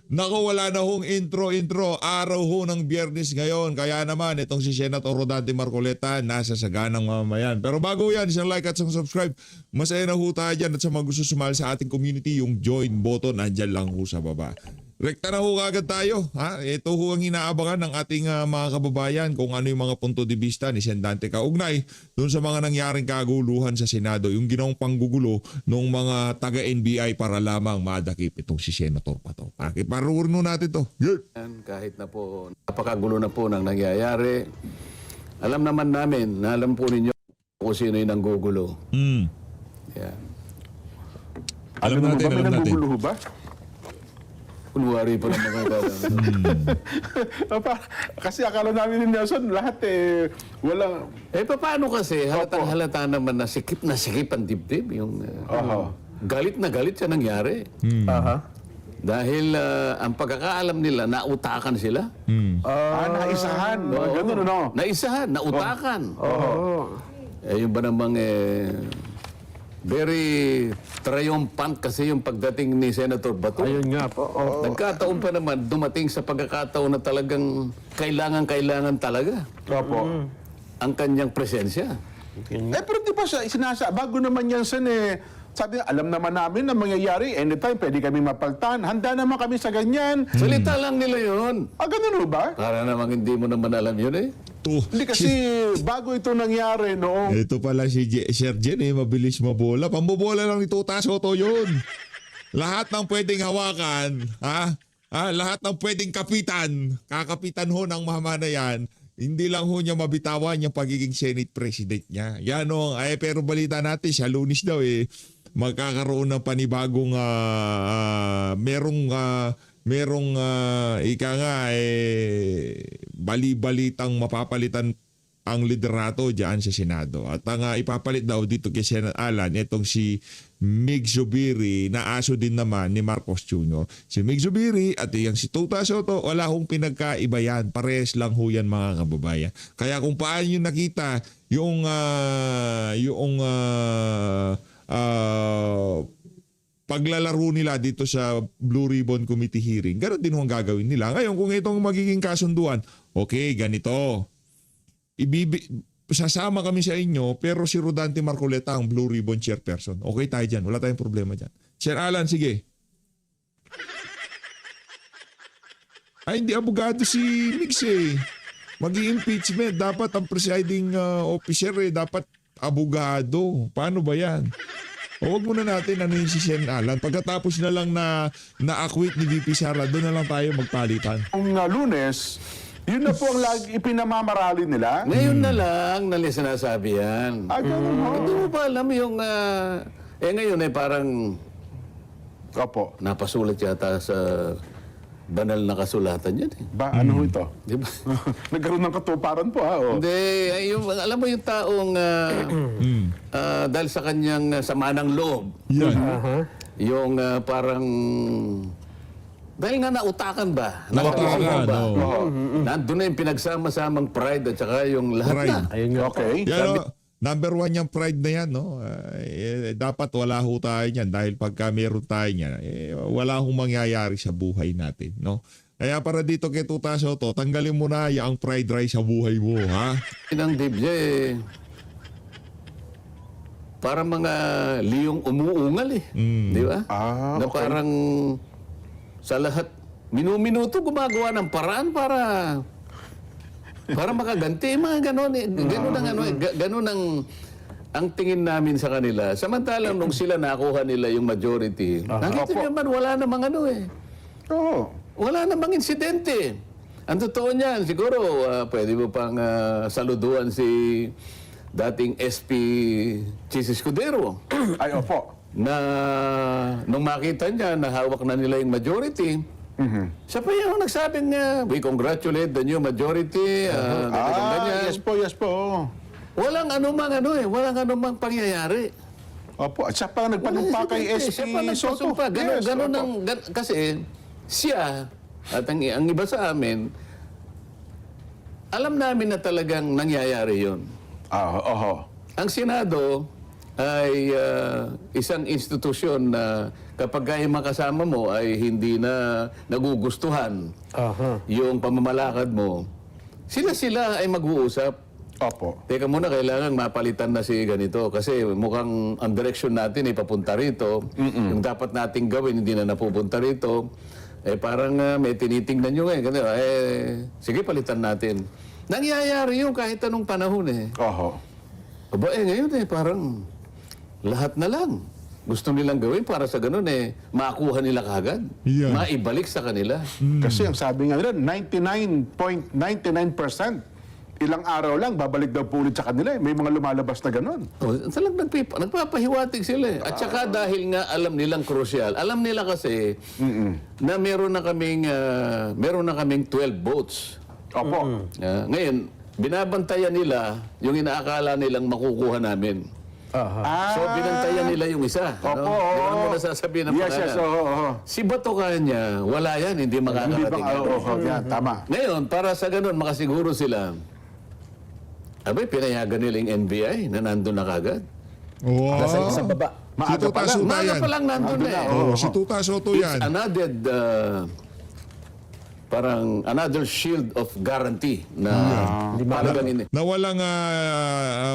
Naku, wala na hong intro. Araw ho ng Biyernes ngayon. Kaya naman, itong si Senator Rodante Marcoleta, nasa saganang mamamayan. Pero bago yan, isang like at isang subscribe. Masaya na ho tayo dyan. At sa mga gusto sumali sa ating community, yung join button, nandyan lang ho sa baba. Rekta na ho agad tayo. Ha? Ito ho ang inaabangan ng ating mga kababayan kung ano yung mga punto de vista ni Sendante kaugnay doon sa mga nangyaring kaguluhan sa Senado. Yung ginawang panggugulo ng mga taga-NBI para lamang madakip itong si Senator Pato. Pakiparurin natin to. Yan, kahit na po napakagulo na po ng nangyayari, alam naman namin, na alam po ninyo kung sino yung nanggugulo. Yan. Alam natin. Nagugulo ba? Kunwari pa ng mga Kasi akala namin ni Nelson, lahat walang... paano kasi, halatang halata naman na sikip ang dibdib. Yung, galit na galit siya nangyari. Dahil ang pagkakaalam nila, nautakan sila. Naisahan. Ganun, ano? Naisahan, nautakan. Yung ba namang very triumphant kasi yung pagdating ni Senator Bato. Ayun nga po. Nagkataon pa naman, dumating sa pagkakataon na talagang kailangan talaga Opo. ang kanyang presensya. Pero di ba siya, bago naman yan sabi, alam naman namin na mangyayari, anytime pwede kami mapaltan. Handa naman kami sa ganyan. Salita lang nila yun. Ganun ba? Para namang hindi mo naman alam yun eh. Hindi kasi bago ito nangyari noong... Ito pala si Sir Jen, mabilis mabola. Pambobola lang ni Tuta Soto yun. Lahat ng pwedeng hawakan, lahat ng pwedeng kapitan, kakapitan ho ng mamanayan, hindi lang ho niya mabitawan yung pagiging Senate President niya. Yan o, pero balita natin, siya Lunes daw magkakaroon ng panibagong, merong ika nga bali-balitang mapapalitan ang liderato diyan sa Senado. At ang ipapalit daw dito kay Senator Alan, itong si Mig Zubiri na aso din naman ni Marcos Jr. Si Mig Zubiri at yung si Tuta Soto, wala hong pinagkaiba yan. Parehas lang ho yan mga kababayan. Kaya kung paano nyo nakita yung paglalaro nila dito sa Blue Ribbon Committee hearing, gano'n din ang gagawin nila. Ngayon, kung itong magiging kasunduan, okay, ganito. Sasama kami sa inyo, pero si Rodante Marcoleta ang Blue Ribbon Chairperson. Okay tayo dyan. Wala tayong problema dyan. Sir Alan, sige. Hindi abogado si Mix Mag-i-impeachment. Dapat ang presiding officer dapat abogado. Paano ba yan? Huwag muna natin ano yung si Sen Alan. Pagkatapos na lang na-acquit ni VP Sara, doon na lang tayo magpalitan. Noong Lunes, yun na po ang lagi ipinamamarali nila. Ngayon na lang nila sinasabi yan. Ganun ho. Hindi mo ba alam yung... ngayon parang Opo. napasulat yata sa banal na kasulatan yan. Ano ho ito? Di ba? Nagkaroon ng katuparan po Hindi, alam mo yung taong dahil sa kanyang sama ng loob, yung parang dahil nga nautakan ba? Nautakan, Nandun na yung pinagsama-samang pride at saka yung lahat Pride. na. Ayun nga. Okay. Yan, number one yung pride na yan. No? Dapat wala ho tayo yan dahil pagka meron tayo yan, wala hong mangyayari sa buhay natin. No? Kaya para dito kay Tuta Soto, tanggalin mo na yung fried rice sa buhay mo. Ha? Ang Biblia para mga liyong umuungal Di ba? Na Okay. parang sa lahat, minuto gumagawa ng paraan para makaganti. Mga ganon. Ganon ang tingin namin sa kanila. Samantalang nung sila nakuha nila yung majority, nakita nyo naman wala namang Oo. wala namang insidente. Ang totoo niyan, siguro pwede mo pang saluduan si dating SP Chis Escudero Ay, opo. na nung makita niya na hawak na nila yung majority, siya pa yung nagsabing we congratulate the new majority. Ganyan. Yes po. Walang anumang pangyayari. Opo, at siya pa nagpanumpa kay SP Siya pa Soto. nagpasumpa. Kasi siya at ang iba sa amin, alam namin na talagang nangyayari yun. Oho. Ang Senado ay isang institusyon na kapag yung makasama mo ay hindi na nagugustuhan yung pamamalakad mo, sila ay mag-uusap. Opo. Teka muna, kailangan mapalitan na si ganito kasi mukhang ang direksyon natin ay papunta rito. Yung dapat nating gawin, hindi na napupunta rito. Parang may tinitingnan nyo ngayon. Ganito, sige, palitan natin. Nangyayari yun kahit anong panahon Oho. Aba, ngayon parang lahat na lang. Gusto nilang gawin para sa ganun makuha nila kagad. Yeah. Maibalik sa kanila. Kasi ang sabi nga nila, 99.99% ilang araw lang, babalik daw po ulit sa kanila. May mga lumalabas na ganun. Talagang nagpapahiwatig sila. At saka dahil nga alam nilang krusyal, alam nila kasi na meron na kaming 12 boats. Opo. Ngayon, binabantayan nila yung inaakala nilang makukuha namin. So, binantayan nila yung isa. Opo, Di ba mo nasasabihin ng Yes, pangalan? yes, oo. Si Bato kanya, wala yan, hindi Hindi makakarating. ba? Yan, tama. Ngayon, para sa ganun, makasiguro sila, pinayagan nila yung NBI na nandun na kagad. Wow. Sa baba. Si Maaga Tuta pa lang. Soto Maaga yan. pa lang nandun na Si Tuta Soto It's yan. another shield of guarantee na talagang Na walang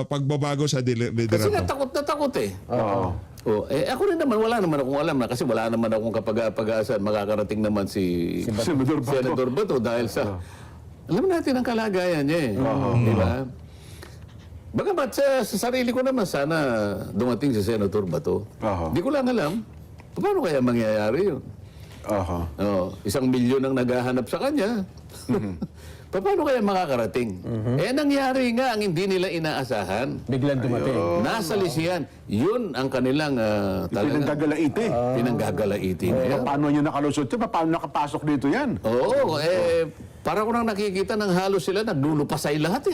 pagbabago sa Kasi liderato. nga takot na takot Oo. Ako rin naman, wala naman akong alam na kasi wala naman akong pag-asa makakarating naman si Senador Bato. Senator Bato dahil sa alam natin ang kalagayan niya di ba? Bagamat sa sarili ko naman sana dumating si Senator Bato. Di ko lang alam paano kaya mangyayari yun. Oho. 1 milyon ang naghahanap sa kanya. Paano kaya makakarating? Nangyari nga ang hindi nila inaasahan. Biglang dumating. Nasa lisihan. Yun ang kanilang Pinanggagalaiti. pinanggagalaiti na yan. Paano nyo nakalusot ito? Paano nakapasok dito yan? Oo, para ko nang nakikita ng halos sila, naglulupasay lahat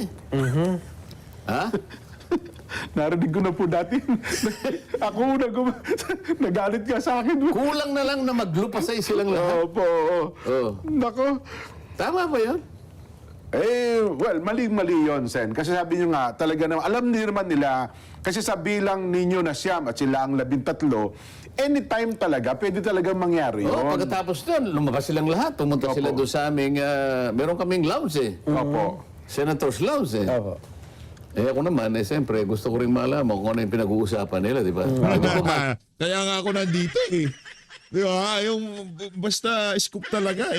Ha? Narinig ko na po dati. Ako nagalit ka sa akin. Kulang na lang na maglupasay silang lahat. Opo. Oo. Nako. Tama ba yun? Well, mali-mali yun, Sen. Kasi sabi nyo nga, talaga naman, alam naman nila, kasi sa bilang ninyo na siyam at sila ang 13, anytime talaga, pwede talaga mangyari yun. Pagkatapos doon, lumabas silang lahat. Pumunta sila doon sa aming, meron kaming lounge Opo. Senator's Lounge Opo. Ako naman, siyempre, gusto ko rin malaman kung ano yung pinag-uusapan nila, di ba? Kaya nga ako nandito Di ba? Yung basta scoop talaga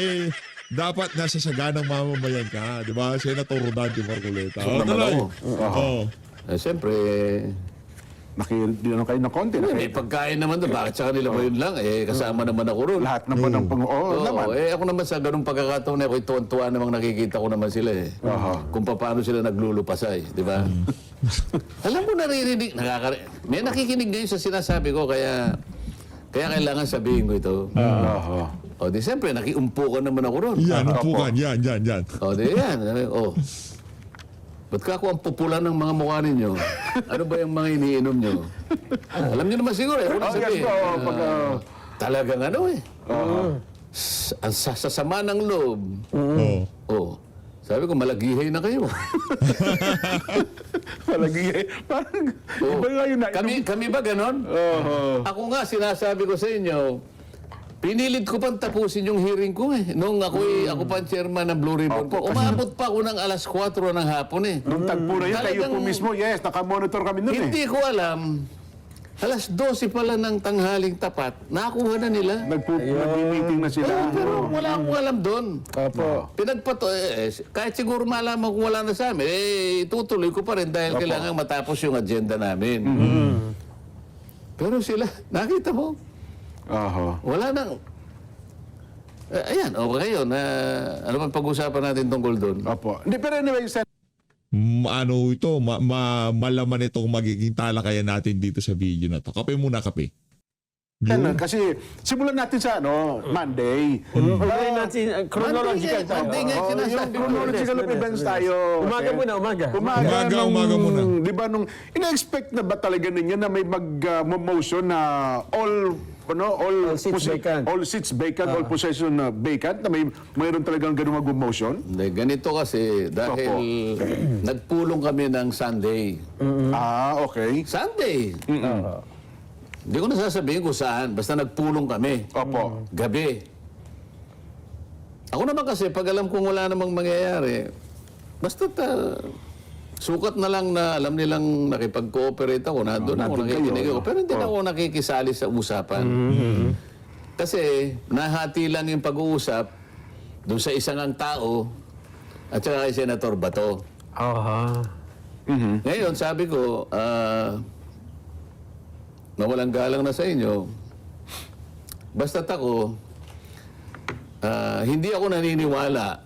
dapat nasa saganang mamamayan ka. Di ba? Senator Rodante Marcoleta. Naman ako. Siyempre, Nakidinan kayo ng konti. may pagkain naman doon. Bakit sa kanila ba yun lang? Kasama naman ako ron. Lahat naman ng naman. Ako naman sa ganung pagkakataon ako'y tuwan-tuwa namang nakikita ko naman sila Kung paano sila naglulupasay, di ba? Alam mo, naririnig, may nakikinig ngayon sa sinasabi ko, kaya kailangan sabihin ko ito. Di siyempre, nakiumpukan naman ako ron. Yan, upukan. Yan. Di yan. Ba't ka ako ang popular ng mga mukha ninyo? Ano ba yung mga iniinom nyo? Alam nyo naman siguro. Yes, Talagang ang sasama ng loob. Sabi ko, malagihay na kayo. Palagi parang, iba nga yun na. Kami ba ganon? Ako nga, sinasabi ko sa inyo, pinilit ko pang tapusin yung hearing ko Nung ako pa ang chairman ng Blue Ribbon ko. Umabot pa ako ng alas 4 ng hapon Nung tagpo na yun, kayo po mismo, yes, nakamonitor kami nun Hindi ko alam. Alas 12 pala ng tanghaling tapat, nakuha na nila. Nag-meeting na sila. Pero wala akong alam doon. Opo. Kahit siguro malaman kung wala na sa amin, itutuloy ko pa rin dahil kailangan matapos yung agenda namin. Pero sila, nakita mo, wala nang... ayan, okay yun. Ano man pag-usapan natin tungkol doon? Opo. Hindi, pero anyway, Sen, Malaman itong magiging talakayan natin dito sa video na to. Kape muna, kape. kasi simulan natin sa Monday. Unahin natin, chronological tayo. Monday nga Yung sinasabi ko. chronological of events tayo. Umaga Sen. muna, umaga. Umaga muna. Di ba ina-expect na ba talaga ninyo na may mag-motion na all seats vacant, all possession vacant, na mayroon talagang ganung mag-motion? Hindi, ganito kasi, dahil nagpulong kami ng Sunday. Okay. Sunday! Hindi ko nasasabihin kung saan. Basta nagpulong kami. Opo. Gabi. Ako naman kasi, pag alam kong wala namang mangyayari, basta sukat na lang na alam nilang nakipag-cooperate ako, nandun ako, nandun nakikinig kayo, ako. Pero hindi na ako nakikisali sa usapan. Kasi nahati lang yung pag-uusap doon sa isang ang tao at saka kay Senator Bato. Aha. Ngayon, sabi ko, nawalang galang na sa inyo, basta't ako, hindi ako naniniwala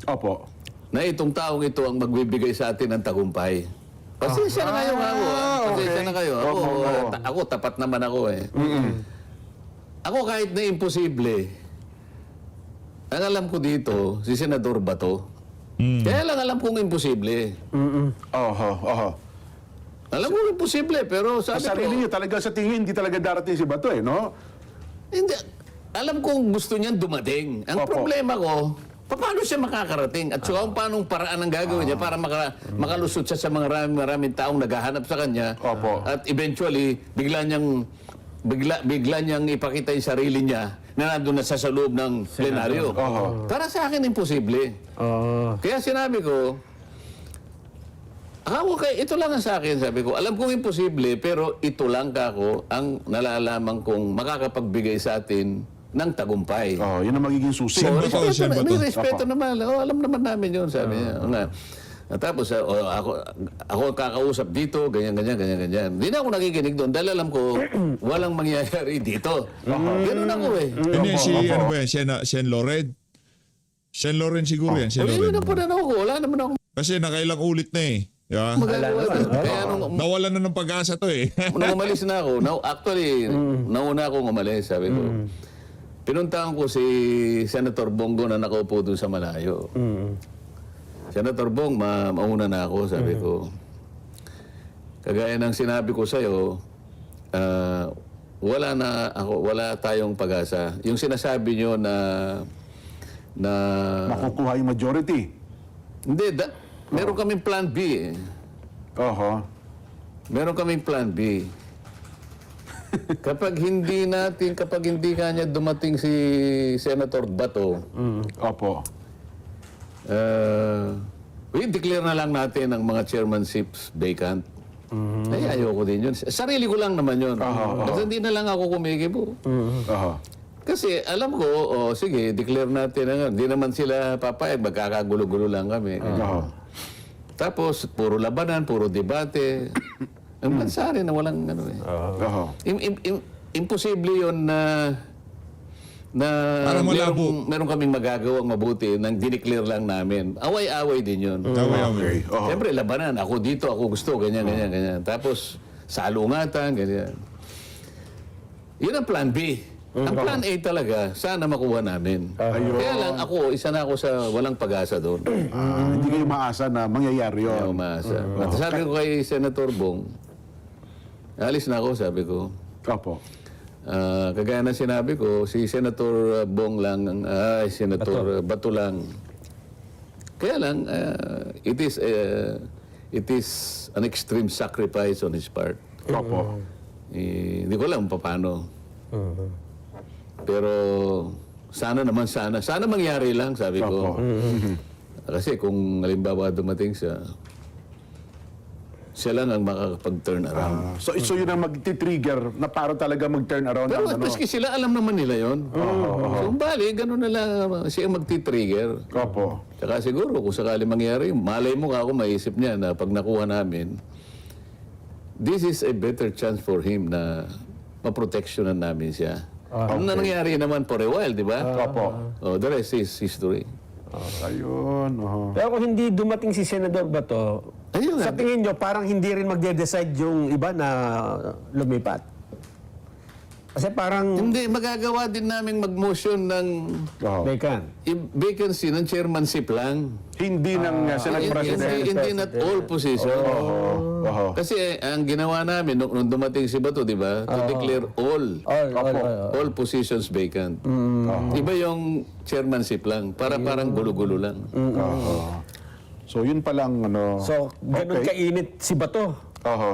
Opo. na itong taong ito ang magbibigay sa atin ng tagumpay. Pasensya na kayo nga ako. Pasensya na kayo. Ako, ako, tapat naman ako eh. Ako kahit na imposible, ang alam ko dito, si Senador Bato. Kaya lang alam kong imposible. Oho, oho. Alam kong imposible, pero sabi Sa sarili ko, niyo, talaga sa tingin, hindi talaga darating si Bato eh, no? hindi, alam kong gusto niyan dumating. Ang Opo. problema ko, paano siya makakarating? At saka paanong paraan ang gagawin niya para makalusot siya sa mga maraming taong naghahanap sa kanya. Opo. At eventually, bigla niyang ipakita yung sarili niya na nandun na sa loob ng plenaryo. Oho. Para sa akin, imposible. Kaya sinabi ko, ito lang ang sa akin, sabi ko, alam kong imposible, pero ito lang kako ang nalalaman kong makakapagbigay sa atin ng tagumpay. Oh, yun ang magiging susi. Sen Bato, Sen Bato. May respeto naman. Alam naman namin yun, sabi niya. Nga. At tapos, ako kakausap dito, ganyan. Hindi na ako nakikinig doon dahil alam ko, walang mangyayari dito. Ganun ako eh. Ano yan, ano ba yan? Shen Loren? Shen Loren siguro yan, Shen Hindi Loren. na po na ako. Wala naman ako Kasi nakailang ulit na eh. Yeah. magagawa. Kaya nung Nawalan na ng pag-asa to eh. umalis na ako, actually, nauna akong umalis, sabi ko. Pinuntahan ko si Senator Bongo na nakaupo doon sa malayo. Senator Bong, mauna na ako, sabi ko. Kagaya ng sinabi ko sa'yo, wala tayong pag-asa. Yung sinasabi nyo na Makukuha yung majority. hindi, meron kaming plan B eh. Oho. Meron kaming plan B. Kapag hindi kanya dumating si Senator Bato, Opo. i-declare na lang natin ang mga chairmanships vacant. Ay, ayoko din yun. Sarili ko lang naman yun. Kasi hindi na lang ako kumikibo. Oho. Kasi alam ko, sige, declare natin na nga. Hindi naman sila papayag, magkakagulo-gulo lang kami. Oho. Tapos, puro labanan, puro debate. Ang bansa rin na walang ano eh. Oho. Imposible yun na Parang malabo. meron kaming magagawang mabuti nang dineclare lang namin. Away-away din yun. Taway-away. Oho. Siyempre, labanan. Ako dito, ako gusto, ganyan. Tapos, salungatan, ganyan. Yun ang plan B. Ang plan A talaga, sana makuha namin. Ayun. Kaya lang ako, isa na ako sa walang pag-asa doon. Hindi kayo maasa na mangyayari Kaya yun. umaasa. At sabi ko kay Senator Bong, alis na ako, sabi ko. Opo. Kagaya na sinabi ko, si Senator Bong lang, Senator Bato lang. Kaya lang, it is an extreme sacrifice on his part. Opo. Hindi ko alam paano. Pero sana mangyari lang, sabi ko. Kasi kung halimbawa dumating siya lang ang makakapag-turn around. So yun ang magti-trigger na para talaga mag-turn around Pero ang ano. maski sila, alam naman nila yon. So, bali, ganun na lang siya ang magti-trigger. Opo. Tsaka siguro, kung sakali mangyari, malay mo ako, maisip niya na pag nakuha namin, this is a better chance for him na maproteksyonan namin siya. Ano na nangyari naman for a while, di ba? Opo. The rest is history. Ayun. Oho. Pero kung hindi dumating si Senador Bato, Ayun sa nga. tingin nyo, parang hindi rin magde-decide yung iba na lumipat. Kasi parang Hindi, magagawa din namin mag-motion ng Oho. vacant. vacancy ng chairmanship lang. Hindi ng Senate President. Hindi not all position. Oho. Kasi ang ginawa namin nung dumating si Bato, di ba? To declare all positions vacant. Iba yung chairmanship lang. Parang gulo-gulo lang. Oho. So yun palang ano. So, ganun Okay. kainit si Bato. Oho.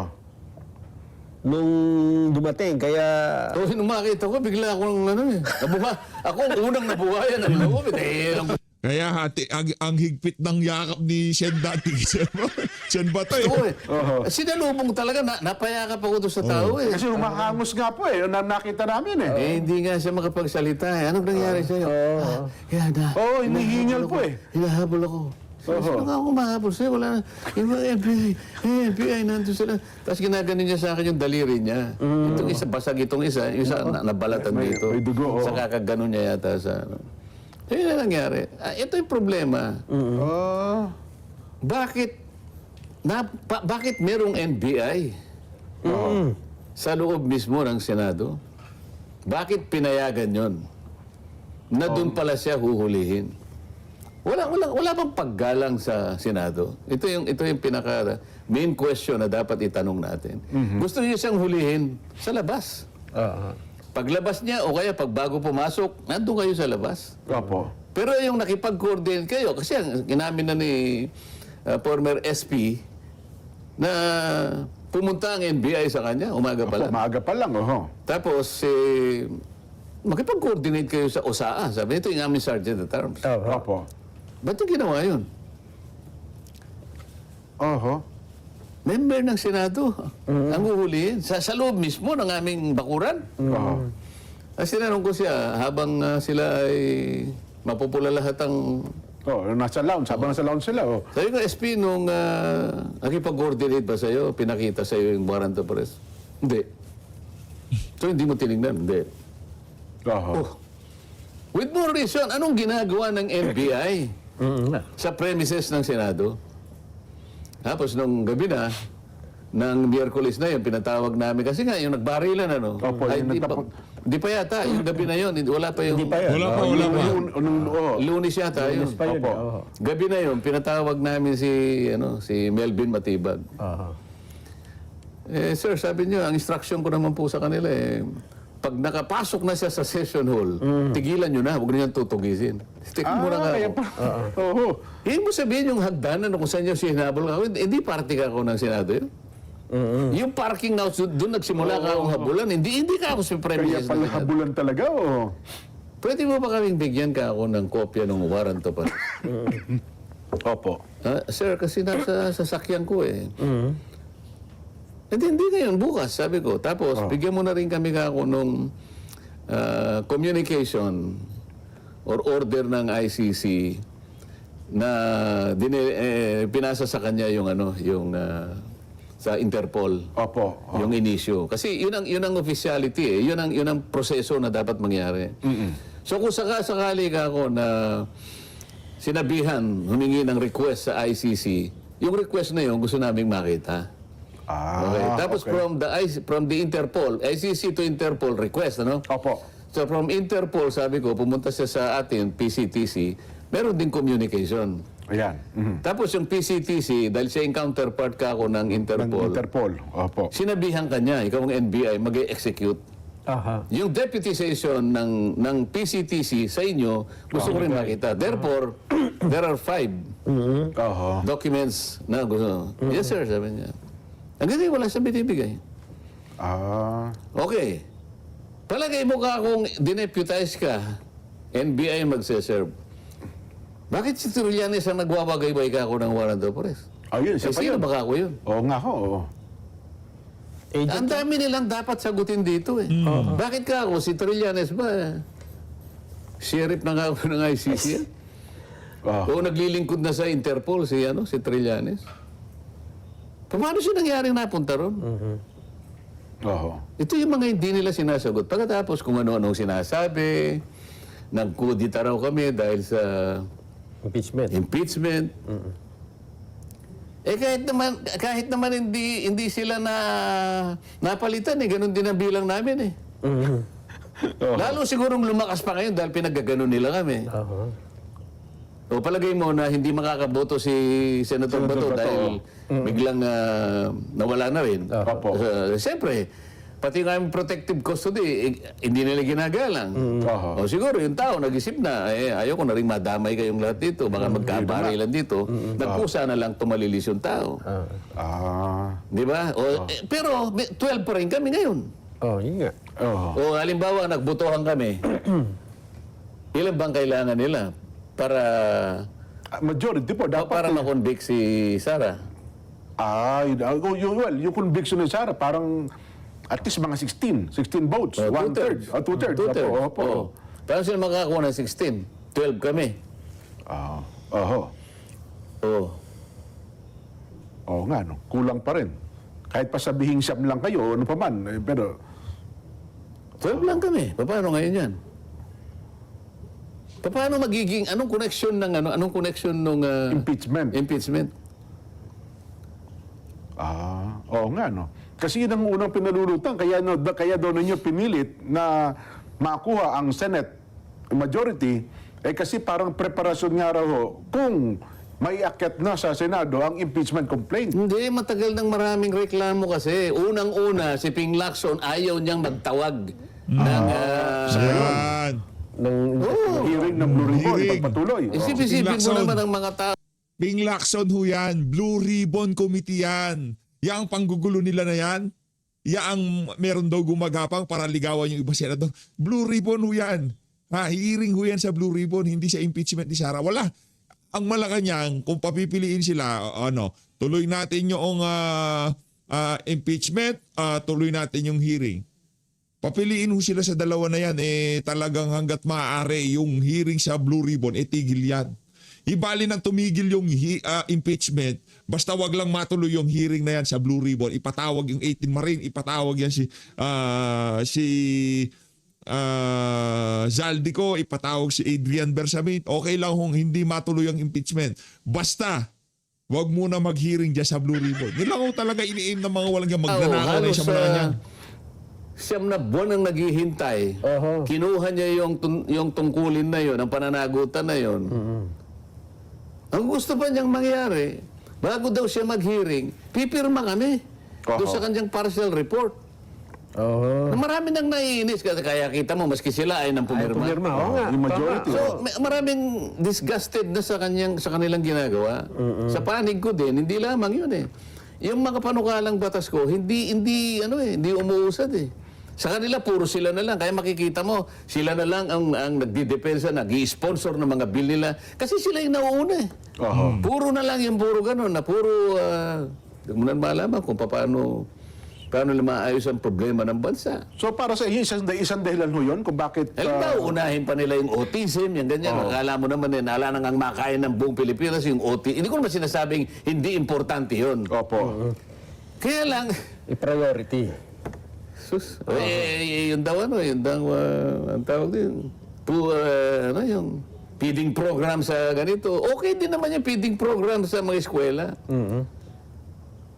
nung dumating. Kaya, So, nung makita ko, bigla akong ako ang unang nabuhayan ng loob. Kaya ang higpit ng yakap ni Shen dati. Shen Batay. Sinalubong talaga, napayakap ako doon sa tao eh. Kasi humahangos nga po eh, yun ang nakita namin eh. Hindi nga siya makapagsalita eh. Anong nangyari sa'yo? Kaya na. Oo, hinihingal po eh. Hinahabol ako. Sino nga ako mahabol sa'yo? Wala na. Yung mga FBI, nandun sila. Tapos ginaganon niya sa akin yung daliri niya. Itong isa, basag itong isa. Yung isa, nabalatan dito. may dugo, Sa kakaganon niya yata sa ano. Yun na nangyari. Ito yung problema. Bakit merong NBI sa loob mismo ng Senado? Bakit pinayagan yon? Na doon pala siya huhulihin. Wala bang paggalang sa Senado? Ito yung pinaka main question na dapat itanong natin. Gusto niyo siyang hulihin sa labas. Paglabas niya o kaya pag bago pumasok, nandun kayo sa labas. Opo. Pero yung nakipag-coordinate kayo, kasi ang inamin na ni former SP na pumunta ang NBI sa kanya, umaga pa lang. Maaga pa lang, Tapos, makipag-coordinate kayo sa OSAA. Sabi ito yung aming Sergeant at Arms. Opo. Ba't yung ginawa yun? Member ng Senado ang huhulihin sa loob mismo ng aming bakuran. Sinanong ko siya, habang sila ay mapupula lahat ang... nasa lounge, habang nasa lounge sila. Sabi ko, SP, nung nakipag-coordinate ba sa'yo, pinakita sa'yo yung warrant of arrest? Hindi. So, hindi mo tinignan? Hindi. With more reason, anong ginagawa ng NBI sa premises ng Senado? Tapos nung gabi na, ng Miyerkules na yun, pinatawag namin. Kasi nga, yung nagbarilan, Opo, ay, yung di pa yata, yung gabi na yun, wala pa yung... Wala pa. Lunes yata yun. Opo. Gabi na yun, pinatawag namin si Melvin Matibag. Sir, sabi niyo, ang instruction ko naman po sa kanila pag nakapasok na siya sa session hall, tigilan niyo na, huwag niyo tutugisin. Stick muna nga ako. Ibig mo sabihin yung hagdanan kung saan niyo sinabol ka, hindi party ka ako ng Senado yun. Yung parking house, doon nagsimula ka akong habulan, hindi ka ako sa Kaya premises. pala habulan talaga, Pwede mo ba kaming bigyan ka ako ng kopya ng warrant to pa? Opo. Sir, kasi nasa sasakyan ko eh. Hindi ngayon, bukas, sabi ko. Tapos, bigyan mo na rin kami kako nung communication or order ng ICC na pinasa sa kanya yung sa Interpol. Opo. Yung inisyo. Kasi yun ang officiality eh. Yun ang proseso na dapat mangyari. So kung sakali ka ako na sinabihan, humingi ng request sa ICC, yung request na yun gusto naming makita. Okay. Tapos from the Interpol, ICC to Interpol request, Opo. So from Interpol, sabi ko, pumunta siya sa atin, PCTC, meron din communication. Ayan. Tapos yung PCTC, dahil siya yung counterpart ka ako ng Interpol, Opo. sinabihan ka niya, ikaw ang NBI, mag-execute. Yung deputization ng PCTC sa inyo, gusto ko rin makita. Therefore, there are 5 documents na gusto. Yes sir, sabi niya. Ang ganyan, wala siyang binibigay. Okay. Palagay mo ka kung dineputize ka, NBI magse-serve. Bakit si Trillanes ang nagwawagay-bay ka ako ng warrant of arrest? Ayun, siya pa Sino yun. ba ako yun? Oo nga ho. Ang dami nilang dapat sagutin dito eh. Bakit ka ako? Si Trillanes ba? Sheriff na nga ako ng ICC yan? O naglilingkod na sa Interpol si Trillanes? Paano siya nangyaring napunta ron? Ito yung mga hindi nila sinasagot. Pagkatapos kung ano-anong sinasabi, nagkudita raw kami dahil sa impeachment. Kahit naman hindi sila napalitan ganun din ang bilang namin Lalo sigurong lumakas pa ngayon dahil pinagaganon nila kami. O palagay mo na hindi makakaboto si Senator Bato dahil biglang nawala na rin. Opo. Siyempre, pati nga yung protective custody, hindi nila ginagalang. Oho. O siguro yung tao nag-isip na, ayoko na rin madamay kayong lahat dito, baka magkabarilan dito. Nagkusa na lang tumalilis yung tao. Di ba? Pero 12 pa rin kami ngayon. Oh, yun nga. O halimbawa, nagbutuhan kami. Ilan bang kailangan nila para Majority po, dapat. para ma-convict si Sarah? Yung conviction ni Sarah, parang at least mga 16 votes. Oh, One-third. Two-thirds. Two-thirds. Opo. Oo. Paano sila makakakuha ng 16? 12 kami. Oho. Oo. Oo nga, no? Kulang pa rin. Kahit pa sabihing siyam lang kayo, ano pa man, pero 12 lang kami. Paano ngayon yan? Paano magiging, anong connection ng anong connection ng impeachment. impeachment? Oo nga, no? Kasi yun ang unang pinalulutan, kaya daw ninyo pinilit na makuha ang Senate majority, kasi parang preparasyon nga raw ho, kung may akyat na sa Senado ang impeachment complaint. Hindi, matagal ng maraming reklamo kasi. Unang-una, si Ping Lacson ayaw niyang magtawag ng... Yan. Hearing ng Blue Ribbon, Hearing. ipagpatuloy. Isip-isipin mo Lacson. naman ang mga tao. Ping Lacson ho yan. Blue Ribbon Committee yan. Yang panggugulo nila na yan. Yang meron daw gumagapang para ligawan yung iba senador. Blue Ribbon ho yan. Hearing ho yan sa Blue Ribbon. Hindi sa impeachment ni Sarah. Wala. Ang Malacanang, kung papipiliin sila, tuloy natin yung impeachment, tuloy natin yung hearing. Papiliin ho sila sa dalawa na yan, talagang hanggat maaari yung hearing sa Blue Ribbon, tigil yan. Ibali nang tumigil yung impeachment, basta wag lang matuloy yung hearing na yan sa Blue Ribbon, ipatawag yung 18 Marine, ipatawag yan si Zaldico, ipatawag si Adrian Bersamin, okay lang kung hindi matuloy ang impeachment. Basta, wag muna mag-hearing dyan sa Blue Ribbon. Yun lang ho talaga ini-aim ng mga walang magnanakaw na sa Malacanang. Siyam na buwan ang naghihintay. Kinuha niya yung tungkulin na yon, ang pananagutan na yon. Ang gusto pa niyang mangyari, bago daw siya mag-hearing, pipirma kami doon sa kanyang partial report. Na marami nang naiinis kasi kaya kita mo maski sila ay nang pumirma. Pumirma, oo nga. Yung majority. So maraming disgusted na sa kanilang ginagawa. Sa panig ko din, hindi lamang 'yun eh. Yung mga panukalang batas ko, hindi umuusad eh. Sa kanila puro sila na lang, kaya makikita mo, sila na lang ang nagdidepensa, nag-i-sponsor ng mga bill nila kasi sila yung nauuna eh. Puro na lang yung puro ganun, na puro hindi mo na malaman kung paano nila maayos ang problema ng bansa. So para sa inyo, isang dahilan ho yun kung bakit... Halimbawa, unahin pa nila yung autism, yung ganyan. Akala mo naman nala nang ang makain ng buong Pilipinas yung autism. Hindi ko naman sinasabing hindi importante yun. Opo. Kaya lang, I-priority. sus, yun daw ang tawag din, yung feeding program sa ganito. Okay din naman yung feeding program sa mga eskwela.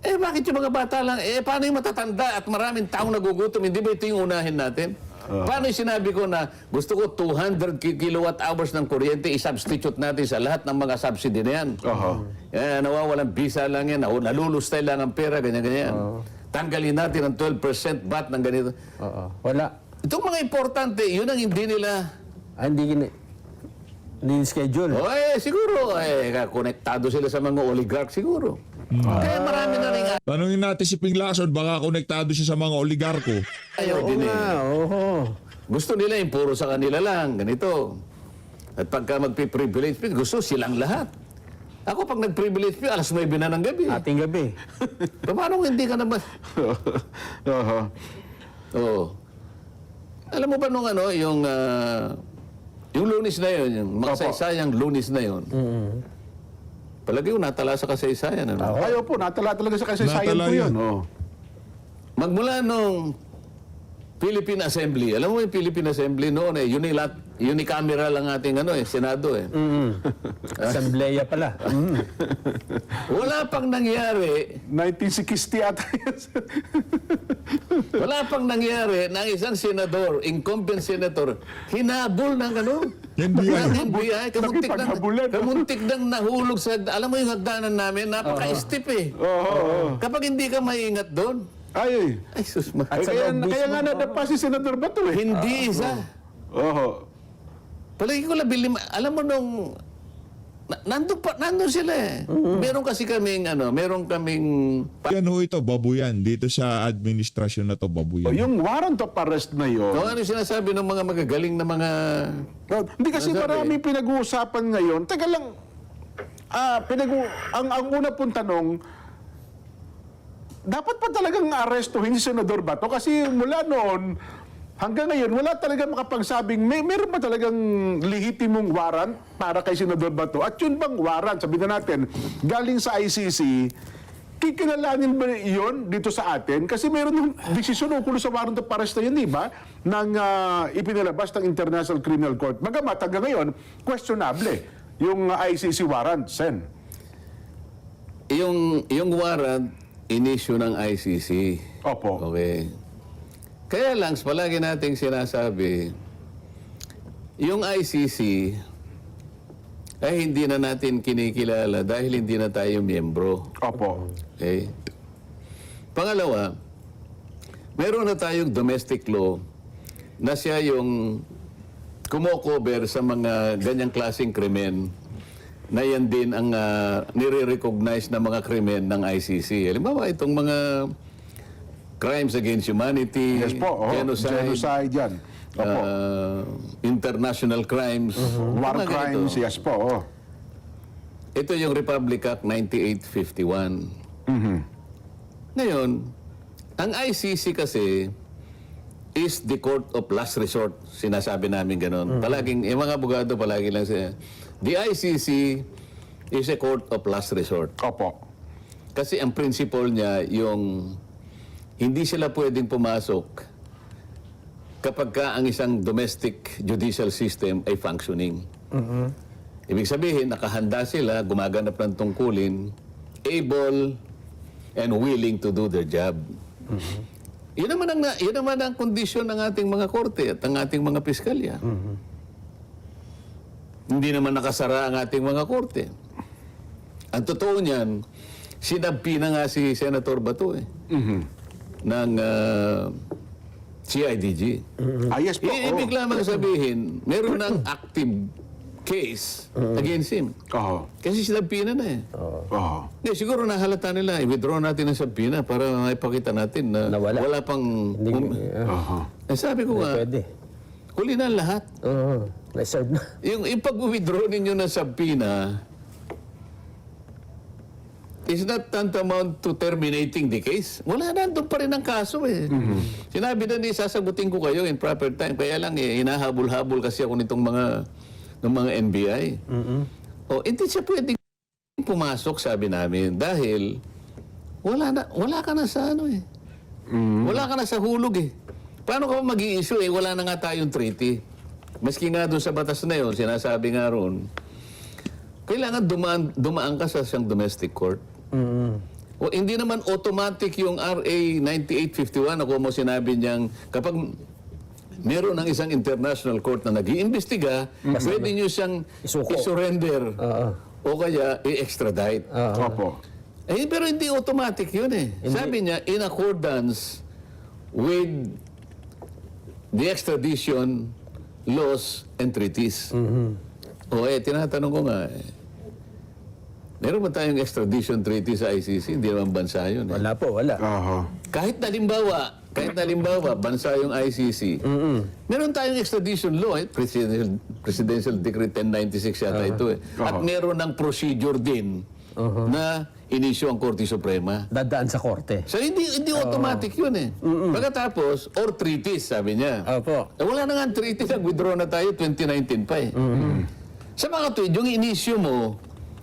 Bakit yung mga bata lang? Paano yung matatanda at maraming taong nagugutom? Hindi ba ito yung unahin natin? Paano yung sinabi ko na gusto ko 200 kilowatt hours ng kuryente i-substitute natin sa lahat ng mga subsidy na yan? Nawawalang bisa lang yan, nalulustay lang ang pera, ganyan-ganyan. Tanggalin natin ang 12% VAT ng ganito. Wala. Itong mga importante, yun ang hindi nila... Hindi schedule. Siguro, konektado sila sa mga oligarch siguro. Kaya marami na rin Tanungin natin si Ping Lacson, baka konektado siya sa mga oligarko. ayaw din eh. Gusto nila yung puro sa kanila lang, ganito. At pagka magpi-privilege, gusto silang lahat. Ako pag nag-privilege fee, alas 9 na ng gabi. Ating gabi. Paano kung hindi ka naman? Oo. Alam mo ba nung yung Lunes na yun, yung makasaysayang Lunes na yun, palagi ko natala sa kasaysayan. Ayaw po, natala talaga sa kasaysayan Natala po yun. yun. Magmula nung Philippine Assembly, alam mo yung Philippine Assembly noon unicameral ang ating Senado eh. Assembleya pala. Wala pang nangyari 1960 ata yun. Wala pang nangyari na ang isang senador, incumbent senator, hinabol ng NBI. Kamuntik nang nahulog sa, alam mo yung hagdanan namin, napaka-steep eh. Kapag hindi ka maingat doon, Ay, Ay, sus, At sa kaya, loob kaya mismo, nga nadapa si Senador Bato eh. hindi isa. Oho. Palagi ko labi lima. Alam mo nung nandun sila eh. Meron kasi kaming meron kaming Yan ho ito, babuyan. Dito sa administrasyon na to, babuyan. Yung warrant of arrest na yun. kung ano yung sinasabi ng mga magagaling na mga Hindi kasi Ano sabi? maraming pinag-uusapan ngayon. Teka lang, ang una pong tanong, dapat pa talagang arestuhin si Senador Bato? Kasi mula noon, hanggang ngayon, wala talaga makapagsabing, meron ba talagang lehitimong warrant para kay Senador Bato? At yun bang warrant, sabihin na natin, galing sa ICC, kikilalanin ba yun dito sa atin? Kasi meron yung desisyon ukol sa warrant of arrest na yun, di ba? Nang ipinalabas ng International Criminal Court. Bagamat hanggang ngayon, questionable yung ICC warrant, Sen. yung warrant in-issue ng ICC. Opo. Okay. Kaya lang, palagi nating sinasabi, yung ICC ay hindi na natin kinikilala dahil hindi na tayo miyembro. Opo. Okay? Pangalawa, meron na tayong domestic law na siya yung kumokover sa mga ganyang klaseng krimen na yan din ang nire-recognize na mga krimen ng ICC. Halimbawa, itong mga crimes against humanity, Yes po. Genocide yan. Opo. International crimes, War mga crimes, ganito. yes po. Ito yung Republic Act 9851. Ngayon, ang ICC kasi is the court of last resort. Sinasabi namin ganun. Palaging, yung mga abogado palagi lang siya. The ICC is a court of last resort. Opo. Kasi ang principle niya, yung hindi sila pwedeng pumasok kapag ka ang isang domestic judicial system ay functioning. Ibig sabihin, nakahanda sila, gumaganap ng tungkulin, able and willing to do their job. Yun naman ang kondisyon ng ating mga korte at ang ating mga piskalya. Hindi naman nakasara ang ating mga korte. Ang totoo niyan, sinabpi na nga si Senator Bato ng CIDG. Yes po. Ibig lamang sabihin, meron ng active case against him. Oo. Kasi sinabpina na eh. Oo. Hindi, siguro nahalata nila, i-withdraw natin ang sabpina para maipakita natin na Nawala. wala pang... sabi ko nga, Pwede. huli na ang lahat. Oo. Na-serve na. Yung pag-withdraw ninyo ng sabpina is not tantamount to terminating the case. Wala na, doon pa rin ang kaso eh. Sinabi na ni, sasagutin ko kayo in proper time. Kaya lang hinahabol-habol kasi ako nitong mga NBI. O, hindi siya pwedeng pumasok, sabi namin, dahil wala ka na sa wala ka na sa hulog eh. Paano ka ba mag-i-issue eh? Wala na nga tayong treaty. Maski nga doon sa batas na yun, sinasabi nga roon, kailangan dumaan ka sa isang domestic court. O hindi naman automatic yung RA 9851 ako mo sinabi niyang kapag meron ng isang international court na nag-iimbestiga, pwede niyo siyang Isuko. i-surrender o kaya i-extradite. Opo. Pero hindi automatic yun eh. Sabi niya, in accordance with the extradition laws and treaties. O tinatanong ko nga meron ba tayong extradition treaty sa ICC? Hindi naman bansa yun. Wala po, wala. Kahit na halimbawa, bansa yung ICC, meron tayong extradition law, Presidential Decree 1096 yata ito eh. At meron ng procedure din na inisyu ang Korte Suprema. Dadaan sa korte. So hindi automatic yun eh. Pagkatapos, or treaties, sabi niya. Opo. Wala na nga ang treaties, nag-withdraw na tayo 2019 pa eh. Sa mga tweet, yung inisyu mo,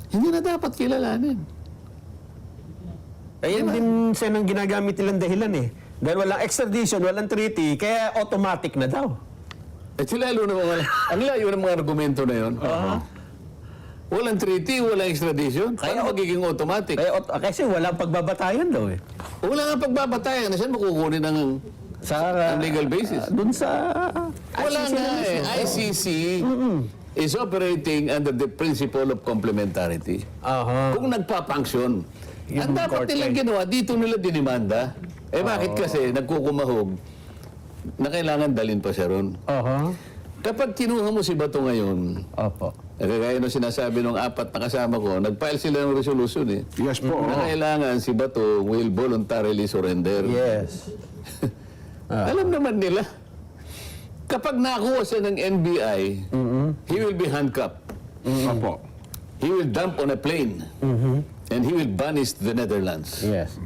hindi na dapat kilalanin. Ayan din siya nang ginagamit nilang dahilan eh. Dahil walang extradition, walang treaty, kaya automatic na daw. At lalo na ang layo ng mga argumento na yun. Walang treaty, walang extradition. Paano magiging automatic? Kasi walang pagbabatayan daw eh. Wala nga pagbabatayan. Saan makukunin ang legal basis? Doon sa Wala ICC nga na eh. mismo. ICC is operating under the principle of complementarity. Aha. Kung nagpa-function, ang Yung dapat court nilang eh. ginawa, dito nila dinimanda. Bakit kasi nagkukumahog na kailangan dalhin pa siya ron? Kapag kinuha mo si Bato ngayon, Opo. kagaya nung sinasabi ng 4 na kasama ko, nag-file sila ng resolution Yes po. na kailangan si Bato will voluntarily surrender. Yes. Alam naman nila. Kapag nakuha siya ng NBI, he will be handcuffed. Opo. He will dump on a plane. And he will banish the Netherlands. Yes.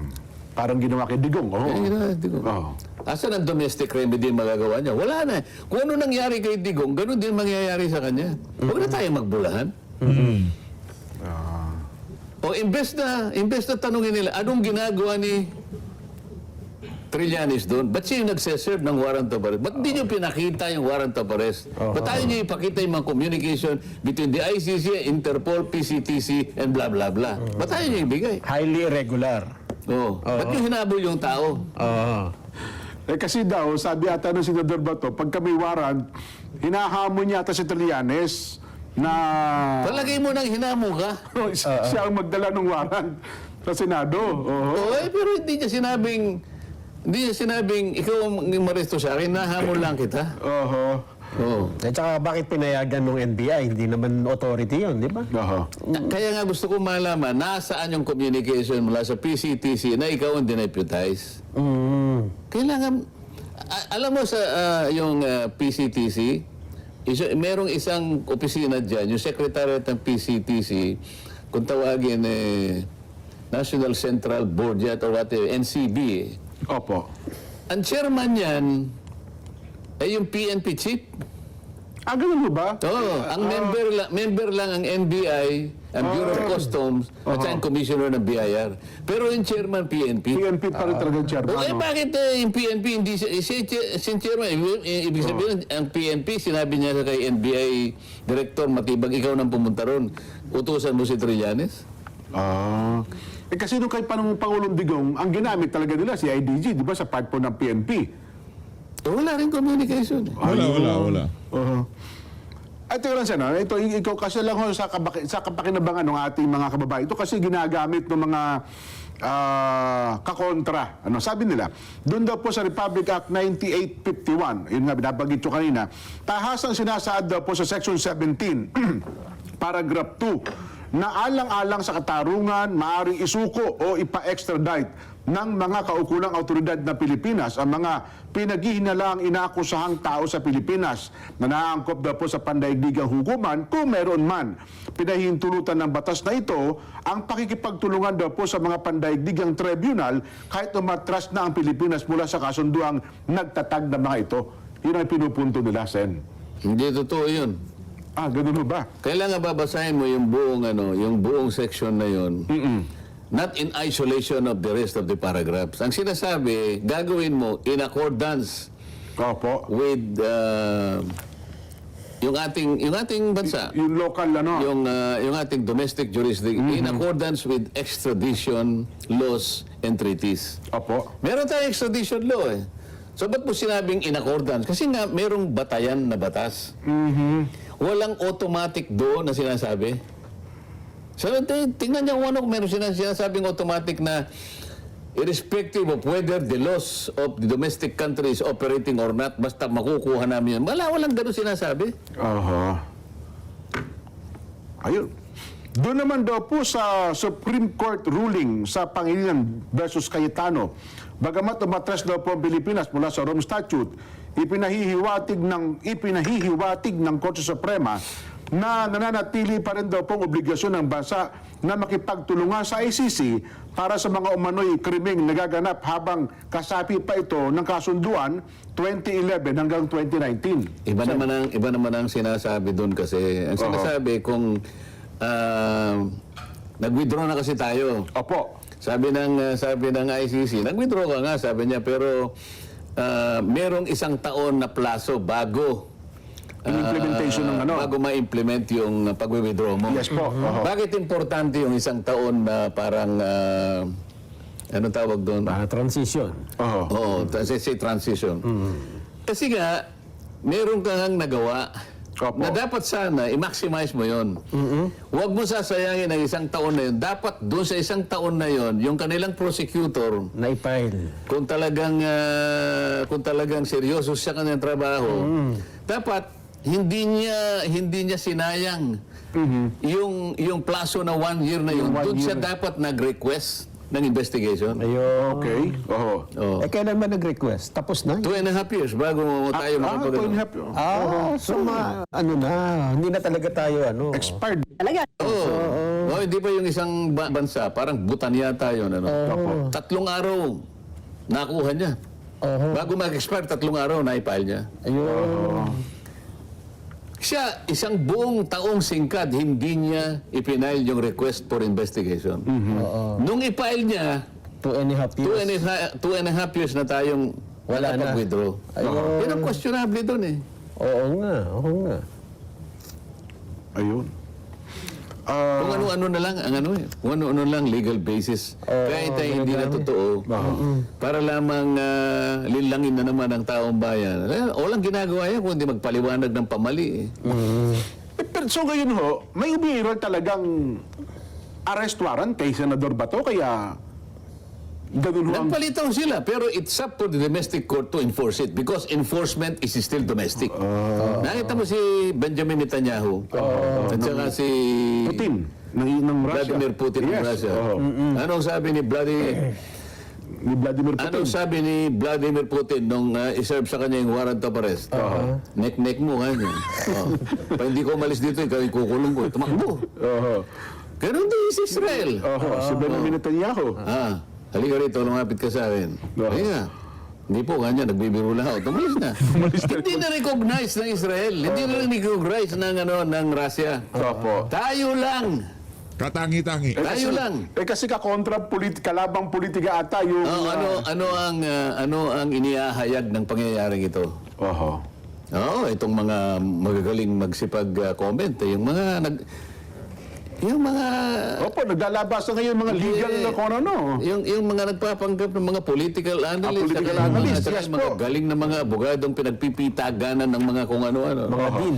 Parang ginawa kay Digong. Asan ang domestic remedy magagawa niya? Wala na. Kung ano nangyari kay Digong, ganun din mangyayari sa kanya. Huwag na tayong magbulahan. O imbes na tanungin nila, anong ginagawa ni Trillanes doon? Ba't siya yung nagseserve ng warrant of arrest? Ba't hindi niyo pinakita yung warrant of arrest? Ba't tayo niyo ipakita yung mga communication between the ICC, Interpol, PCTC, and blah blah blah? Ba't tayo niyo ibigay? Highly irregular. Ba't niyo hinabol yung tao? Kasi daw, sabi ata ng Senador Bato, pagka may warrant, hinahamon niya ata si Trillanes na Palagay mo nang hinamo ka. siya ang magdala ng warrant sa Senado. Pero hindi niya sinabing, ikaw ang maresto sa akin, nahamon lang kita. At saka bakit pinayagan ng NBI? Hindi naman authority yun, di ba? Kaya nga gusto ko malaman, nasaan yung communication mula sa PCTC na ikaw ang dineputize? Kailangan, alam mo sa yung PCTC, merong isang opisina dyan, yung secretariat ng PCTC, kung tawagin National Central Board yat or whatever, NCB. Opo. Ang chairman yan ay yung PNP chief. Ganun mo ba? Oo, ang member lang ang NBI, ang Bureau of Customs, at saka ang commissioner ng BIR. Pero yung chairman PNP. PNP pa rin talaga yung chairman. Bakit yung PNP hindi si chairman? Ibig sabihin, ang PNP, sinabi niya kay NBI director, matibag ikaw nang pumunta ron. Utusan mo si Trillanes? Kasi nung kay Pangulong Digong, ang ginamit talaga nila si IDG, di ba, sa part po ng PNP. Wala rin communication. Wala. At ito lang siya, no? Ikaw kasi lang ho sa kapakinabangan ng ating mga kababayan. Ito kasi ginagamit ng mga kakontra. Sabi nila, doon daw po sa Republic Act 9851, yun nga, binabanggit ko kanina, tahasang sinasaad daw po sa Section 17, Paragraph 2, na alang-alang sa katarungan, maaaring isuko o ipa-extradite ng mga kaukulang autoridad ng Pilipinas ang mga pinaghihinalaang inaakusahang tao sa Pilipinas na naangkop daw po sa pandaigdigang hukuman kung meron man. Pinahihintulutan ng batas na ito ang pakikipagtulungan daw po sa mga pandaigdigang tribunal kahit umatras na ang Pilipinas mula sa kasunduang nagtatag ng mga ito. Yun ang pinupunto nila, Sen. Hindi totoo yun. Ganun ba? Kailangan babasahin mo yung buong section na yun. Not in isolation of the rest of the paragraphs. Ang sinasabi, gagawin mo in accordance with yung ating bansa. Yung local, Yung ating domestic jurisdiction. In accordance with extradition laws and treaties. Meron tayong extradition law So, ba't mo sinabing in accordance? Kasi nga, merong batayan na batas. Walang automatic doon na sinasabi. So, tingnan niyo kung meron sinasabing automatic na irrespective of whether the laws of the domestic country is operating or not, basta makukuha namin yan. Walang ganun sinasabi. Ayun. Doon naman daw po sa Supreme Court ruling sa Pangilinan versus Cayetano, bagamat umatras daw po ang Pilipinas mula sa Rome Statute, ipinahihiwatig ng Korte Suprema na nananatili pa rin daw pong obligasyon ng bansa na makipagtulungan sa ICC para sa mga umano'y krimeng nagaganap habang kasapi pa ito ng kasunduan 2011 hanggang 2019. Iba naman ang sinasabi doon kasi. Ang sinasabi kung nag-withdraw na kasi tayo. Sabi ng ICC, nag-withdraw ka nga, sabi niya, pero merong 1 taon na plaso bago implementation ng bago ma-implement yung pag-withdraw mo. Yes po. Bakit importante yung 1 taon na parang anong tawag doon? Transition. Say transition. Kasi nga, meron kang nagawa Opo. Na dapat sana, i-maximize mo yon. Huwag mo sasayangin ang isang taon na yun. Dapat doon sa isang taon na yon, yung kanilang prosecutor, Na-file. kung talagang seryoso siya kanyang trabaho, dapat hindi niya sinayang yung plaso na 1 year na yun. Doon siya dapat nag-request ng investigation. Ayun. Okay. Oho. Oh. Kailan ba nag-request? Tapos na? 2.5 years bago tayo makapag- 2.5. So ano na, hindi na talaga tayo Expired. Oh, hindi ba yung isang bansa, parang Bhutan yata yun, ano? 3 araw, nakuha niya. Bago mag-expire, 3 araw, na-file niya. Ayun. Siya, isang buong taong singkad, hindi niya ipinail yung request for investigation. Nung i-file niya, 2.5 years. 2.5 years na tayong Wala na. nakapag-withdraw. Ayun. Yun ang questionable doon eh. Oo nga. Ayun. Kung ano-ano na lang, kung ano-ano lang legal basis. Kahit ay hindi na totoo. Para lamang linlangin na naman ang taong bayan. Walang ginagawa yan kundi magpaliwanag ng pamali. Pero so ngayon ho, may umiiral talagang arrest warrant kay Senador Bato, kaya ganun ho ang... Nagpalitaw sila, pero it's up to the domestic court to enforce it because enforcement is still domestic. Nakita mo si Benjamin Netanyahu at saka si Putin ng Russia. Vladimir Putin ng Yes. Russia. Oo. Anong sabi ni Ni Vladimir Putin. Anong sabi ni Vladimir Putin nung iserve sa kanya yung warrant of arrest? Nek-nek mo, kanya. Pa hindi ko umalis dito, ikaw ikukulong ko. Tumakbo. Ganun din si Israel. Si Benjamin Netanyahu. Halika rito, lumapit ka sa akin. Halika. Hindi po, kanya, nagbibiro lang ako. Tumalis na. Hindi na recognize ng Israel. Hindi na recognize ng Russia. Opo. Tayo lang. Katangi-tangi. Tayo lang. Kasi kalabang politika ata yung... Ano ang iniahayag ng pangyayaring ito? Oho. Itong mga magagaling magsipag-comment. Yung mga Opo, naglalabas na ngayon mga legal na kung ano. yung mga nagpapanggap ng mga political analysts, political saka yung analysts, saka yes yung mga po. galing na mga abogadong pinagpipitaganan ng mga kung ano-ano. Mga din.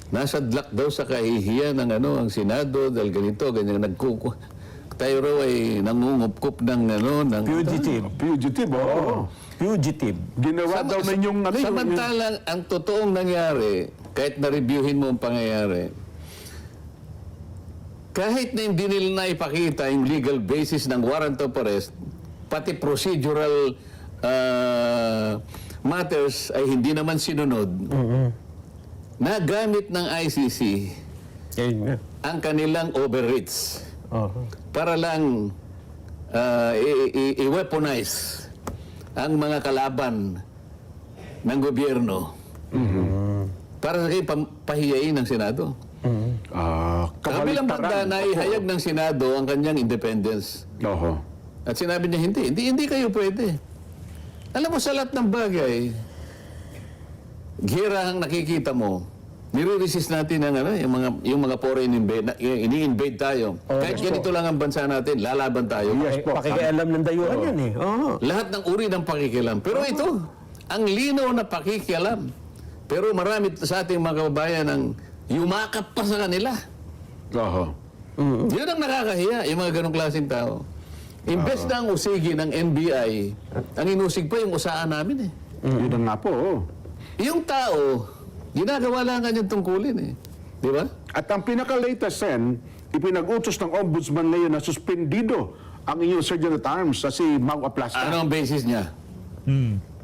Nasa dlak daw sa kahihiyan ng ang Senado dahil ganito, ganyan tayo raw ay nangungupkup ng ng Fugitive, oo. Fugitive. Ginawa daw na yung... Samantalang ang totoong nangyari, kahit na-reviewin mo ang pangyayari, kahit na hindi nila naipakita yung legal basis ng warrant of arrest, pati procedural matters ay hindi naman sinunod, nagamit ng ICC Ayun nga. ang kanilang overreach para lang i-weaponize ang mga kalaban ng gobyerno para sa pahiyain ng Senado. Kabilang banda na ihayag ng Senado ang kanyang independence. Oho. At sinabi niya, hindi kayo pwede. Alam mo, sa lahat ng bagay, gira ang nakikita mo, nire-resist natin ang yung mga foreign ini-invade tayo. Kahit ganito lang ang bansa natin, lalaban tayo. Yes po. Pakikialam ng dayuhan yan eh. Lahat ng uri ng pakikialam. Pero ito, ang linaw na pakikialam. Pero marami sa ating mga kababayan ang yumakap pa sa kanila. Oho. Yun ang nakakahiya, yung mga ganong klaseng tao. Imbes na ang usigi ng NBI, ang inusig pa yung usaan namin eh. Yun na nga po. Oo. Yung tao, ginagawa lang kanyang tungkulin eh. Di ba? At ang pinaka-latest, Sen, ipinag-utos ng ombudsman ngayon na suspendido ang inyong Sergeant at Arms sa si Mau Aplasta. Ano ang basis niya?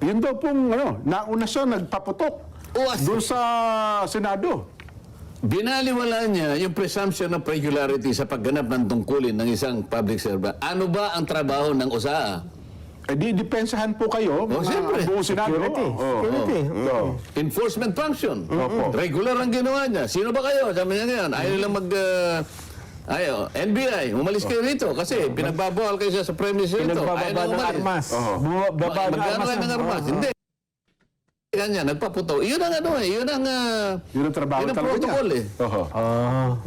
Yun daw pong, nauna siya nagpaputok doon sa Senado. Binaliwala niya yung presumption of regularity sa pagganap ng tungkulin ng isang public servant. Ano ba ang trabaho ng OSAA? Di depensahan po kayo, siyempre. buong Senado. Security. Security. Enforcement function. Opo. Regular ang ginawa niya. Sino ba kayo? Sabi niya ngayon, ayaw nilang NBI, umalis kayo rito kasi pinagbabawal kayo sa premise nito. Pinagbababa ng armas. Baba ng Magkano kayo ng armas? Hindi. Kanya, nagpaputo. Yun ang yun ang Yun ang trabaho yun ang talaga protocol niya. eh. Oho.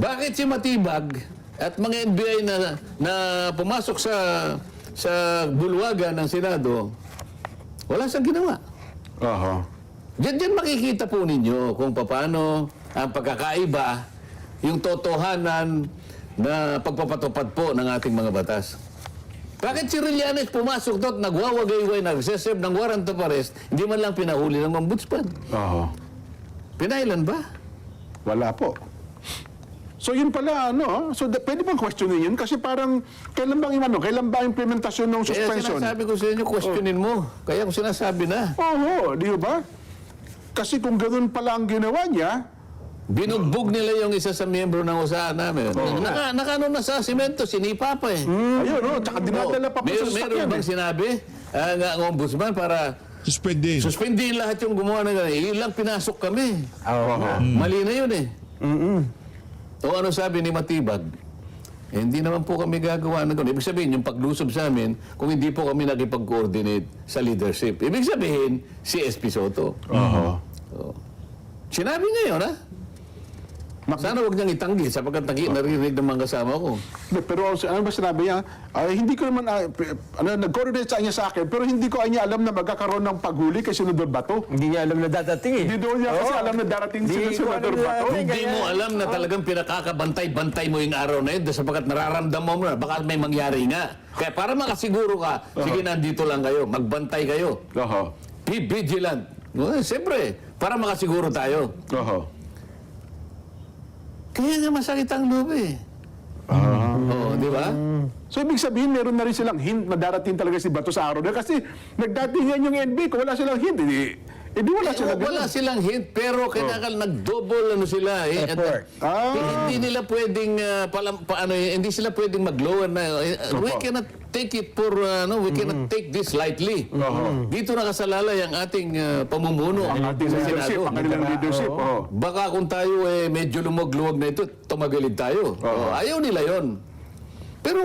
Bakit si Matibag at mga NBI na pumasok sa bulwagan ng Senado, wala siyang ginawa. Oho. Diyan makikita po ninyo kung paano ang pagkakaiba, yung totohanan na pagpapatupad po ng ating mga batas. Bakit si Trillanes pumasok doon, nagwawagayway, nagseserve ng warrant of arrest, hindi man lang pinahuli ng ombudsman? Oo. Pinailan ba? Wala po. So yun pala, pwede bang questionin yun? Kasi parang, kailan ba implementasyon ng Kaya suspension? sinasabi ko sa inyo, questionin mo. Kaya ko sinasabi na. Oo, di ba? Kasi kung ganun pala ang ginawa niya, Binugbog nila yung isa sa miyembro ng usahan namin. Nakano na sa simento, sinipa pa eh. ayun, tsaka dinadala pa po sa Meron sasakyan. bang sinabi ang ombudsman para Suspendin. suspendin lahat yung gumawa ng gano'n? Ilang pinasok kami. Oo nga. Mali na yun eh. O ano sabi ni Matibag? Hindi naman po kami gagawa ng gano'n. Ibig sabihin, yung paglusob sa amin, kung hindi po kami nakipag-coordinate sa leadership. Ibig sabihin, si SP Soto. Sinabi niya yun, ha? Sana huwag niyang itanggi sapagkat narinig ng mga kasama ko. Pero ano ba sinabi niya? Hindi ko naman, nag-coordinate sa niya sa akin, pero hindi ko niya alam na magkakaroon ng paghuli kay Senador Bato. Hindi niya alam na dadating eh. Hindi doon niya kasi alam na darating si Hindi ko Senador alam na Bato. darating. Hindi mo alam na talagang pinakakabantay-bantay mo yung araw na yun sapagkat nararamdaman mo na baka may mangyari nga. Kaya para makasiguro ka, sige nandito lang kayo, magbantay kayo. Oho. Be vigilant. Siyempre, para makasiguro tayo. Oho. Kaya nga masakit ang loob eh. Oo, di ba? So, ibig sabihin, meron na rin silang hint na darating talaga si Bato sa araw na kasi nagdatingan yung NB. Kung wala silang hint, edi wala silang Wala silang hint, pero kailangan nag-double ano sila eh. Effort. Hindi nila pwedeng hindi sila pwedeng mag-lower na we cannot take it for we cannot take this lightly. Dito nakasalalay ang ating pamumuno ang ating sa leadership, Senado. ang kanilang leadership. Baka kung tayo medyo lumog-luwag na ito, tumagilid tayo. Ayaw nila yon. Pero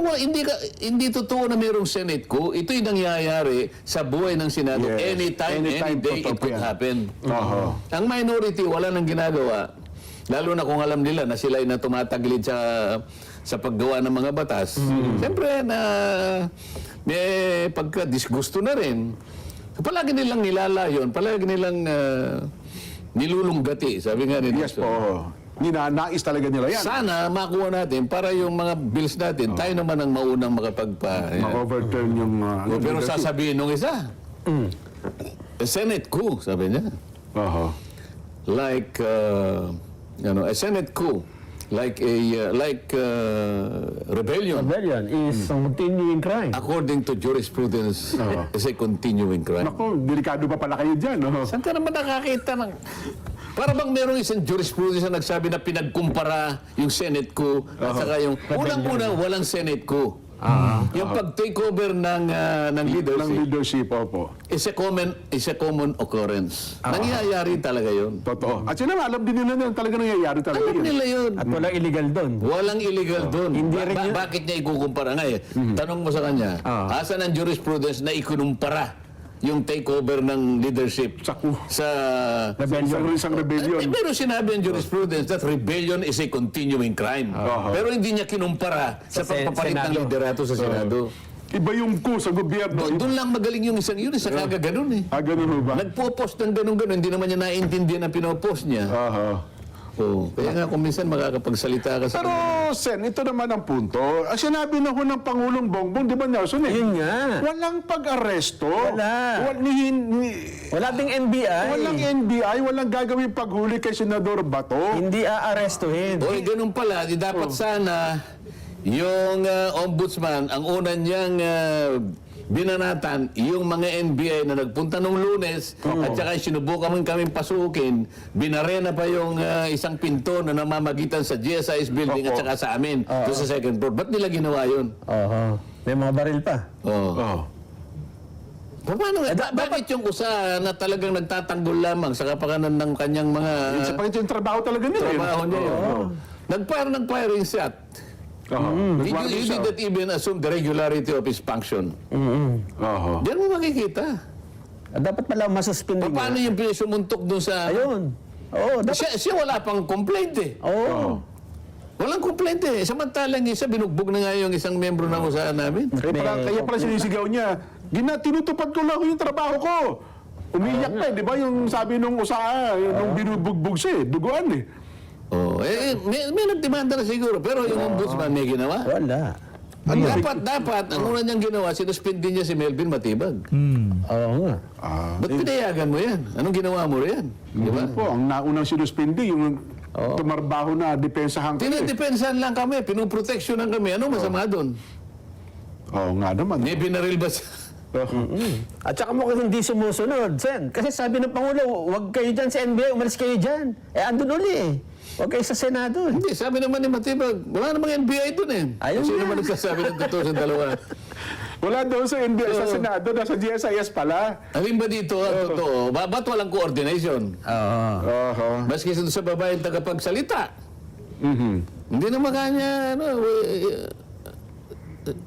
hindi totoo na mayroong Senate ko. Ito'y nangyayari sa buhay ng Senado. Yes. Anytime, any day, it totoo could yan. happen. Oho. Ang minority, wala nang ginagawa. Lalo na kung alam nila na sila ay na tumatagilid sa paggawa ng mga batas. Siyempre, may pagka-disgusto na rin. Palagi nilang nilalayon, palagi nilang nilulunggati. Sabi nga nila. Yes po. Ninanais talaga nila yan. Sana makuha natin para yung mga bills natin, tayo naman ang maunang makapagpa. Ma-overturn yung... Pero leadership. sasabihin nung isa, Senate coup, sabi niya. Oho. Like, a Senate coup, like rebellion, Rebellion is a continuing crime. according to jurisprudence, is a continuing crime. Naku, delikado pa pala kayo dyan. Saan ka naman nakakita ng... Para bang merong isang jurisprudence na nagsabi na pinagkumpara yung Senate coup at saka yung... Unang-una, walang Senate coup. Yung pag-takeover ng Ng leadership leadership, opo. is a common occurrence. Nangyayari talaga yun. Totoo. At sila, alam din nila na talaga nangyayari talaga Alam yun. nila yun. At walang illegal doon. Walang illegal doon. Hindi rin yun. Bakit niya ikukumpara nga eh? Tanong mo sa kanya, asan ang jurisprudence na ikunumpara yung takeover ng leadership sa Isang rebellion. Pero sinabi ang jurisprudence that rebellion is a continuing crime. Pero hindi niya kinumpara sa pagpapalit ng Senado. liderato sa Senado. Iba yung coup sa gobyerno. Doon lang magaling yung isang yun, sa kagaganon eh. Ganun ho ba? Nagpo-post ng ganun-ganun, hindi naman niya naiintindihan ang pinopost niya. Kaya nga kung minsan makakapagsalita ka sa Pero, Sen, ito naman ang punto. Sinabi na ho ng Pangulong Bongbong, di ba Nelson? Yun nga. Walang pag-aresto. Wala. Wala ding NBI. Walang NBI, walang gagawin paghuli kay Senador Bato. Hindi aarestuhin. Oy, ganun pala, di dapat sana yung ombudsman, ang una niyang binanatan, yung mga NBI na nagpunta nung Lunes at saka sinubukan kaming pasukin, binarena pa yung isang pinto na namamagitan sa GSIS building at saka sa amin, doon sa second floor. Ba't nila ginawa yun? May mga baril pa. Paano, bakit yung usa na talagang nagtatanggol lamang sa kapakanan ng kanyang mga Sa pangit yung trabaho talaga nila. trabaho niya yun? Nag-fire ng firing shot. You did not even assume the regularity of his function. Diyan mo makikita. Dapat pala masuspindi nga. Paano yung sumuntok doon sa... Ayun. Dapat. Siya wala pang complaint eh. Walang complaint eh. Samantalang isa, binugbog na nga yung isang membro ng usahan namin. Kaya pala sinisigaw niya, tinutupad ko lang yung trabaho ko. Umiyak pa, di ba? Yung sabi nung usaa, nung binubugbog siya, duguan eh. Oh, may nagdemanda na siguro, pero yung ombudsman may ginawa. Wala. Dapat, ang una niyang ginawa, sinuspindi niya si Melvin Matibag. Oo nga. Ba't pinayagan mo yan? Anong ginawa mo riyan? Di ba? Po, ang naunang sinuspindi, yung tumarbaho na depensahan ko. Tinadepensahan lang kami, pinuproteksyonan kami. Anong masama doon? Oo nga naman. May binaril ba siya? At saka mukhang hindi sumusunod, Sen. Kasi sabi ng Pangulo, huwag kayo dyan sa NBI, umalis kayo dyan. Andun uli eh. Huwag kayo sa Senado. Hindi, sabi naman ni Matibag, wala namang NBI doon eh. Ayun Sino nga. naman nagsasabi ng totoo sa dalawa? Wala doon sa NBI, sa Senado, nasa GSIS pala. Alin ba dito ang totoo? Ba't walang coordination? Oho. Maski sa babaeng tagapagsalita. Mhm. Hindi naman kanya,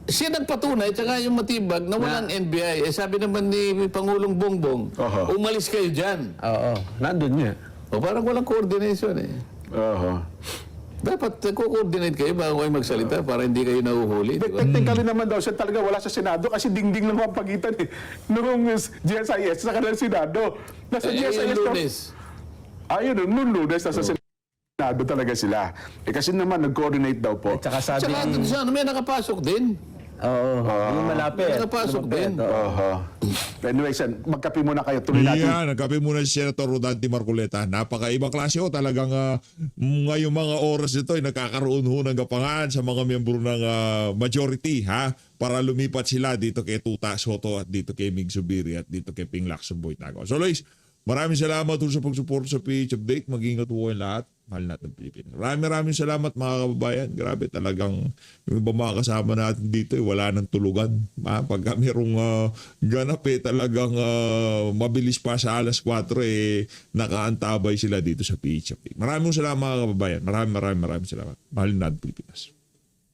siya nagpatunay, tsaka yung Matibag na walang NBI. Sabi naman ni Pangulong Bongbong, Aha. umalis kayo dyan. Oo. Nandun nga. O parang walang coordination eh. Oho. Dapat co-coordinate kayo bago kayo magsalita para hindi kayo nahuhuli. Di ba? Technically naman daw siya talaga wala sa Senado kasi dingding lang ang pagitan eh. Noong GSIS sa kanilang Senado. Nasa Yung GSIS daw. Lunes. Ayun, noong Lunes, nasa Senado talaga sila. Kasi naman, nag-coordinate daw po. At saka sabi... Tsaka doon sa may nakapasok din. Oo. Yung malapit. May nakapasok din. Oho. Anyway, Sen, magkape muna kayo. Tuloy natin. Yan, nagkape muna si Senator Rodante Marcoleta. Napakaibang klase ho. Talagang ngayong mga oras nito ay nakakaroon ho ng gapangan sa mga miyembro ng majority ha para lumipat sila dito kay Tuta Soto at dito kay Mig Zubiri at dito kay Ping Lacson Boy Tago. So Lois, maraming salamat ho sa pagsuporta sa PH Update. Mag-ingat ho kayong lahat. Mahal natin Pilipinas. Maraming salamat mga kababayan. Grabe talagang yung iba mga kasama natin dito wala nang tulugan. Pagka merong ganap talagang mabilis pa sa alas 4 nakaantabay sila dito sa PH Update. Maraming salamat mga kababayan. Maraming salamat. Mahal natin Pilipinas.